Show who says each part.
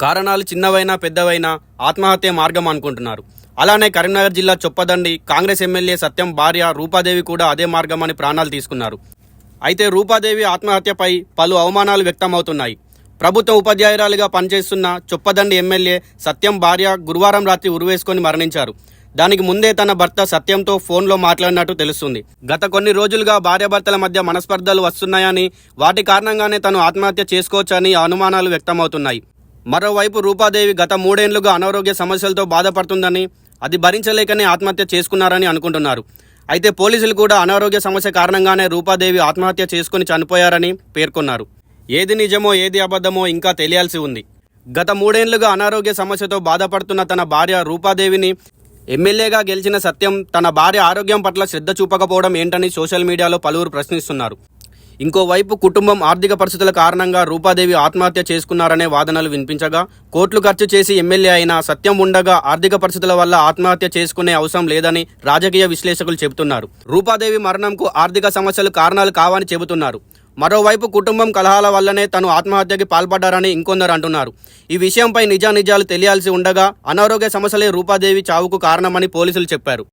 Speaker 1: కారణాలు చిన్నవైనా పెద్దవైనా ఆత్మహత్య మార్గం అనుకుంటున్నారు. అలానే కరీంనగర్ జిల్లా చొప్పదండి కాంగ్రెస్ ఎమ్మెల్యే సత్యం భార్య రూపాదేవి కూడా అదే మార్గమని ప్రాణాలు తీసుకున్నారు. అయితే రూపాదేవి ఆత్మహత్యపై పలు అవమానాలు వ్యక్తమవుతున్నాయి. ప్రభుత్వ ఉపాధ్యాయురాలిగా పనిచేస్తున్న చొప్పదండి ఎమ్మెల్యే సత్యం భార్య గురువారం రాత్రి ఉరివేసుకొని మరణించారు. దానికి ముందే తన భర్త సత్యంతో ఫోన్లో మాట్లాడినట్టు తెలుస్తుంది. గత కొన్ని రోజులుగా భార్యాభర్తల మధ్య మనస్పర్ధలు వస్తున్నాయని, వాటి కారణంగానే తను ఆత్మహత్య చేసుకోవచ్చని అనుమానాలు వ్యక్తమవుతున్నాయి. మరోవైపు రూపాదేవి గత 3 ఏళ్లుగా అనారోగ్య సమస్యలతో బాధపడుతుందని, అది భరించలేకనే ఆత్మహత్య చేసుకున్నారని అనుకుంటున్నారు. అయితే పోలీసులు కూడా అనారోగ్య సమస్య కారణంగానే రూపాదేవి ఆత్మహత్య చేసుకుని చనిపోయారని పేర్కొన్నారు. ఏది నిజమో ఏది అబద్ధమో ఇంకా తెలియాల్సి ఉంది. గత 3 ఏళ్లుగా అనారోగ్య సమస్యతో బాధపడుతున్న తన భార్య రూపాదేవిని ఎమ్మెల్యేగా గెలిచిన సత్యం తన భార్య ఆరోగ్యం పట్ల శ్రద్ధ చూపకపోవడం ఏంటని సోషల్ మీడియాలో పలువురు ప్రశ్నిస్తున్నారు. ఇంకోవైపు కుటుంబం ఆర్థిక పరిస్థితుల కారణంగా రూపాదేవి ఆత్మహత్య చేసుకున్నారనే వాదనలు వినిపించగా, కోట్లు ఖర్చు చేసి ఎమ్మెల్యే అయిన సత్యం ఉండగా ఆర్థిక పరిస్థితుల వల్ల ఆత్మహత్య చేసుకునే అవసరం లేదని రాజకీయ విశ్లేషకులు చెబుతున్నారు. రూపాదేవి మరణంకు ఆర్థిక సమస్యలు కారణాలు కావని చెబుతున్నారు. మరోవైపు కుటుంబం కలహాల వల్లనే తను ఆత్మహత్యకి పాల్పడ్డారని ఇంకొందరు అంటున్నారు. ఈ విషయంపై నిజానిజాలు తెలియాల్సి ఉండగా అనారోగ్య సమస్యలే రూపాదేవి చావుకు కారణమని పోలీసులు చెప్పారు.